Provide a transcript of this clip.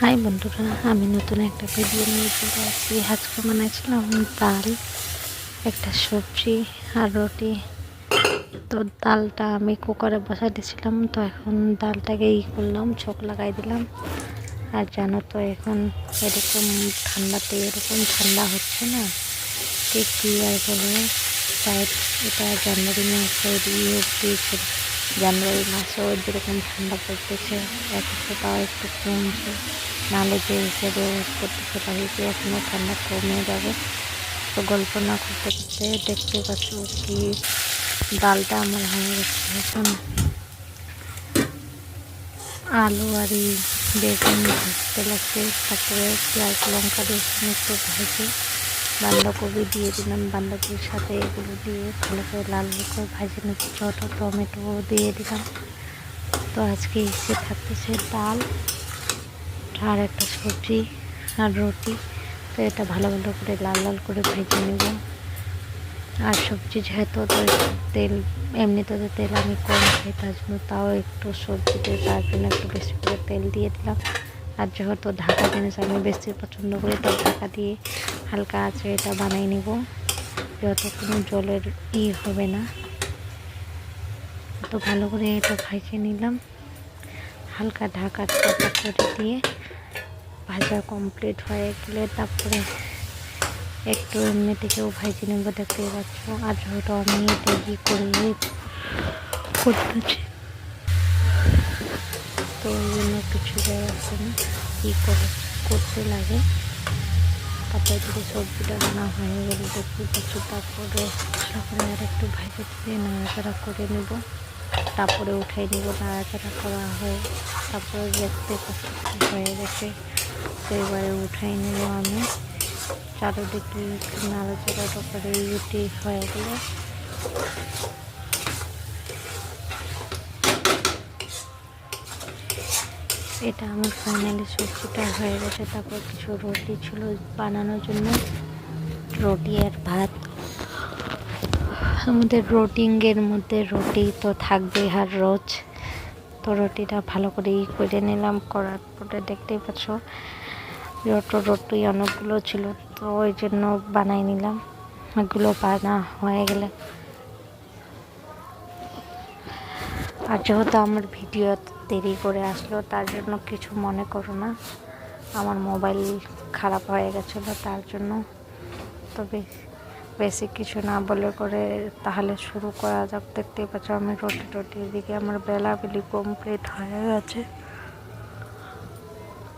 High বন্ধুরা, আমি নতুন একটা ভিডিও নিয়ে চলে আসছি। আজকে বানাইছিলাম ডাল, একটা সবজি আর রুটি। তো ডালটা আমি কুকারে বসাই দিয়েছিলাম, তো এখন ডালটাকে করলাম, ছক লাগাই দিলাম। আর জানো তো এখন এরকম ঠান্ডাতে এরকম ঠান্ডা হচ্ছে না, ঠিক কী আর বলবো। তাই এটা জানুয়ারি মাসের দিয়েছে, জানুয়ারি মাসেও যেরকম ঠান্ডা পড়তেছে এখন তাও একটু কমছে, নাহলে যে হিসেবে করতেছে বাড়িতে এখনও ঠান্ডা কমে যাবে। তো গল্প না করতে করতে দেখতে পাচ্ছ কি ডালটা আমার হয়ে গেছে। এখন আলু আর বেগুন ভাজতে লাগছে, তারপরে পেঁয়াজ লঙ্কা দিয়ে একটু ভেজে বাঁধাকপি দিয়ে দিলাম, বাঁধাকপির সাথে এগুলো দিয়ে ভালো করে লাল করে ভাজে নিচ্ছি, ছোটো টমেটো দিয়ে দিলাম। তো আজকে এসে থাকতেছে ডাল আর একটা সবজি আর রুটি। তো এটা ভালো ভালো করে লাল লাল করে ভেজে নেব। আর সবজি যেহেতু তো তেল এমনিতে তো তেল আমি কম খাই, তার জন্য তাও একটু সবজিতে তার জন্য একটু বেশি করে তেল দিয়ে দিলাম। আর যেহেতু ঢাকা জিনিস আমি বেশি পছন্দ করি, তো ঢাকা দিয়ে হালকা আছে এটা বানিয়ে নিব, যত কোনো জলের হবে না। তো ভালো করে এটা ভেজে নিলাম, হালকা ঢাকা করে দিয়ে ভাজা কমপ্লিট হয়ে গেলে তারপরে একটু এমনি থেকেও ভেজে নেব, দেখতে পাচ্ছ। আর যেহেতু আমি দেরি করে করতেছি, তো ওই জন্য কিছু যায় আসে না, কী করে করতে লাগে। তারপরে যদি সবজিটা রান্না হয়ে গেলে দেখতে পাচ্ছি, তারপরে আর একটু ভেজে দিয়ে নাড়াচাড়া করে নেব, তারপরে উঠাই নেব। নাড়াচাড়া করা হয়, তারপরে দেখতে পাচ্ছি হয়ে গেছে, তো এবারে উঠাই নেব আমি। চারোদিকে একটু নাড়াচাড়া করে রুটি হয়ে গেলে এটা আমার ফাইনালি সবজিটা হয়ে গেছে। তারপর কিছু রুটি ছিল বানানোর জন্য, রুটি আর ভাত। আমাদের রুটিনের মধ্যে রুটি তো থাকবে আর রোজ। তো রুটিটা ভালো করে করে নিলাম, করার পরে দেখতেই পাচ্ছ রুটি অনেকগুলো ছিল, তো ওই জন্য বানাই নিলাম। এগুলো বানা হয়ে গেলে, আর যেহেতু আমার ভিডিও দেরি করে আসলো তার জন্য কিছু মনে করো না, আমার মোবাইল খারাপ হয়ে গেছিলো তার জন্য। তবে বেশি কিছু না বলে করে তাহলে শুরু করা যাক। দেখতেই পাচ্ছ আমি রুটির দিকে আমার বেলাবেলি কমপ্লিট হয়ে গেছে।